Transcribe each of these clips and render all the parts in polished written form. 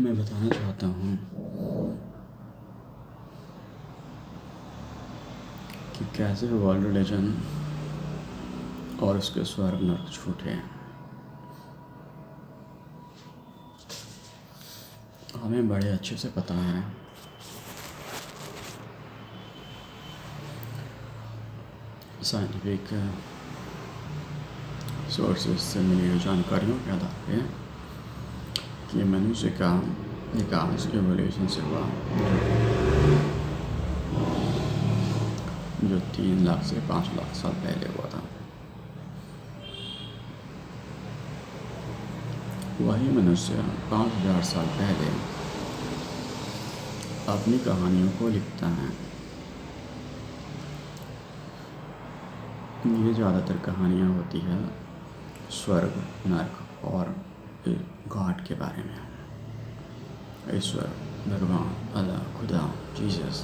मैं बताना चाहता हूँ कि कैसे वर्ल्ड रिलीजन और उसके स्वर्ग नर्क झूठे हैं। हमें बड़े अच्छे से पता है साइंटिफिक सोर्सेज से मिली जानकारियों के आधार पे कि मनुष्य का विकास एवोल्यूशन से हुआ जो 3 लाख से 5 लाख साल पहले हुआ था। वही मनुष्य 5000 साल पहले अपनी कहानियों को लिखता है। ये ज़्यादातर कहानियाँ होती है स्वर्ग नर्क और गॉड के बारे में, ईश्वर, भगवान, अल्लाह, खुदा, जीसस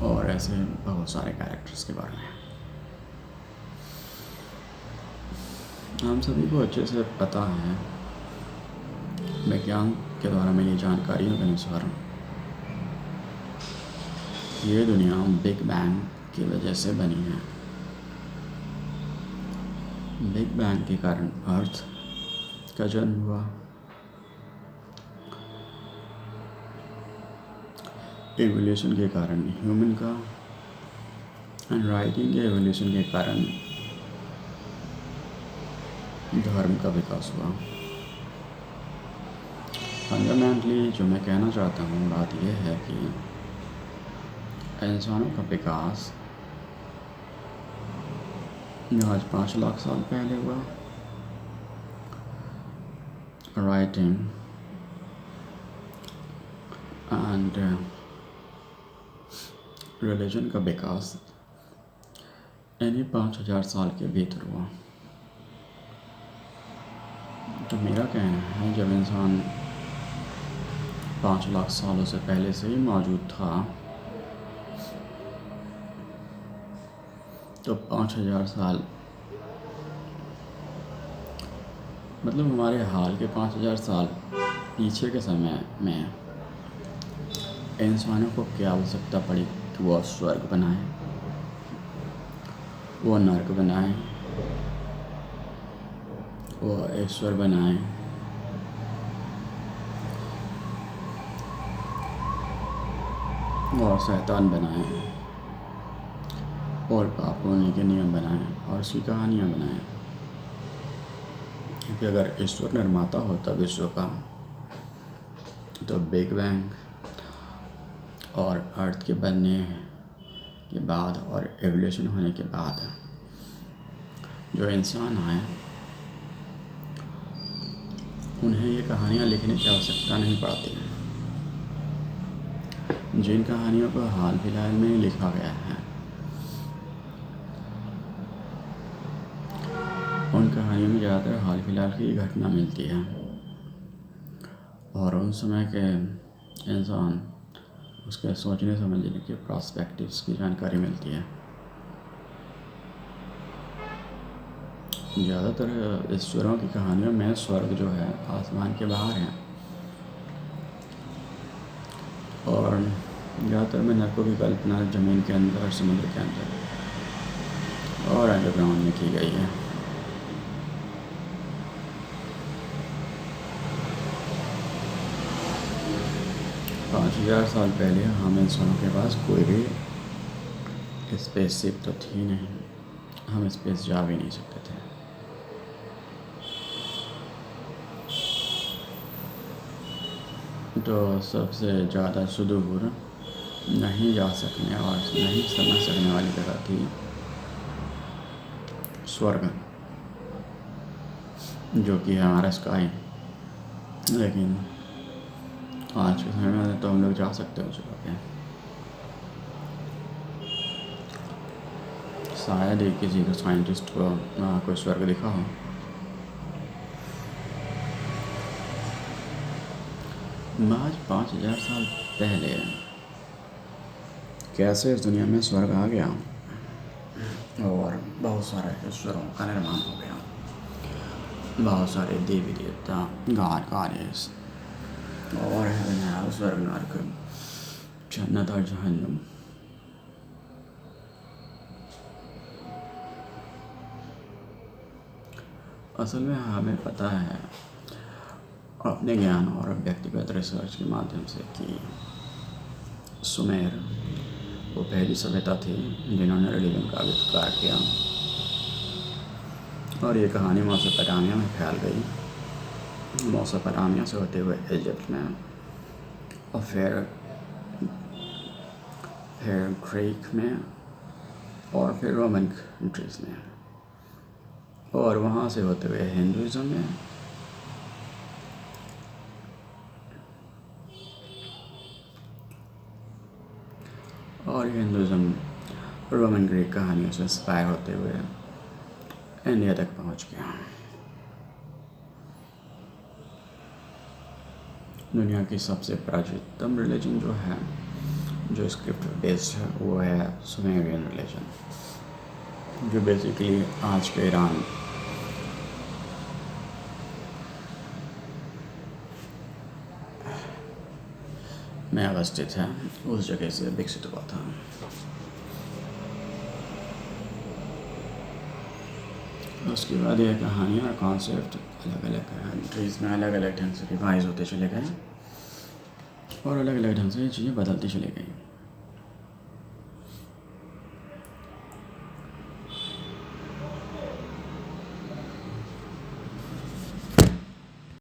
और ऐसे बहुत सारे कैरेक्टर्स के बारे में। हम सभी को अच्छे से पता है विज्ञान के द्वारा मिली जानकारियों के अनुसार ये दुनिया बिग बैंग की वजह से बनी है। बिग बैंग के कारण अर्थ का जन्म हुआ, एवोल्यूशन के कारण ह्यूमन का, एंड राइटिंग के एवोल्यूशन के कारण धर्म का विकास हुआ। फंडामेंटली जो मैं कहना चाहता हूँ बात यह है कि इंसानों का विकास आज 5 लाख साल पहले हुआ। राइटिंग एंड रिलीजन का विकास इन्हीं 5000 साल के भीतर हुआ। तो मेरा कहना है जब इंसान 5 लाख सालों से पहले से ही मौजूद था तो 5000 साल मतलब हमारे हाल के 5000 साल पीछे के समय में इंसानों को क्या आवश्यकता पड़ी कि वो स्वर्ग बनाए, वो नर्क बनाए, वो ईश्वर बनाए, और शैतान बनाए, और पाप होने के नियम बनाए और उसकी कहानियाँ बनाए। क्योंकि अगर ईश्वर निर्माता होता विश्व का तो बिग बैंग और अर्थ के बनने के बाद और एवोल्यूशन होने के बाद जो इंसान आए उन्हें ये कहानियाँ लिखने की आवश्यकता नहीं पड़ती। जिन कहानियों को हाल फिलहाल में लिखा गया है उन कहानियों में ज़्यादातर हाल फिलहाल की घटना मिलती है और उन समय के इंसान उसके सोचने समझने के पर्सपेक्टिव्स की जानकारी मिलती है। ज़्यादातर ईश्वरों की कहानियों में स्वर्ग जो है आसमान के बाहर है और ज़्यादातर में नरकों की कल्पना ज़मीन के अंदर, समुद्र के अंदर और अंडरग्राउंड में की गई है। पाँच 5000 साल पहले हम इंसानों के पास कोई भी स्पेसशिप तो थी नहीं, हम स्पेस जा भी नहीं सकते थे। तो सबसे ज़्यादा सुदूर नहीं जा सकने और नहीं समझ सकने वाली जगह थी स्वर्ग, जो कि है हमारा स्काई। लेकिन आज के समय में तो हम लोग जा सकते हो जगह पे। शायद ही किसी को साइंटिस्ट को कोई स्वर्ग दिखा हो। आज 5000 साल पहले कैसे इस दुनिया में स्वर्ग आ गया और बहुत सारे ईश्वरों का निर्माण हो गया, बहुत सारे देवी देवता, गॉड गॉडेस और है स्वर्ग नरक, जन्नत और जहन्नुम। असल में हमें पता है अपने ज्ञान और व्यक्तिगत रिसर्च के माध्यम से कि सुमेर वो पहली सभ्यता थी जिन्होंने रिलीजन का आविष्कार किया, और ये कहानी मेसोपोटामिया में फैल गई, मेसोपोटामिया से होते हुए इजिप्ट में, और फिर ग्रीक में, और फिर रोमन कंट्रीज़ में, और वहाँ से होते हुए हिंदुज़म में, और हिंदुज़म रोमन ग्रीक कहानियों से इंस्पायर होते हुए इंडिया तक पहुँच गया। दुनिया की सबसे प्राचीनतम रिलीजन जो है, जो स्क्रिप्ट बेस्ड है, वो है सुमेरियन रिलीजन, जो बेसिकली आज के ईरान में अवस्थित है, उस जगह से विकसित हुआ था। उसके बाद ये कहानी और कॉन्सेप्ट अलग अलग कंट्रीज़ में अलग अलग ढंग से रिवाइज होते चले गए, और अलग अलग ढंग से ये चीज़ें बदलती चली गई।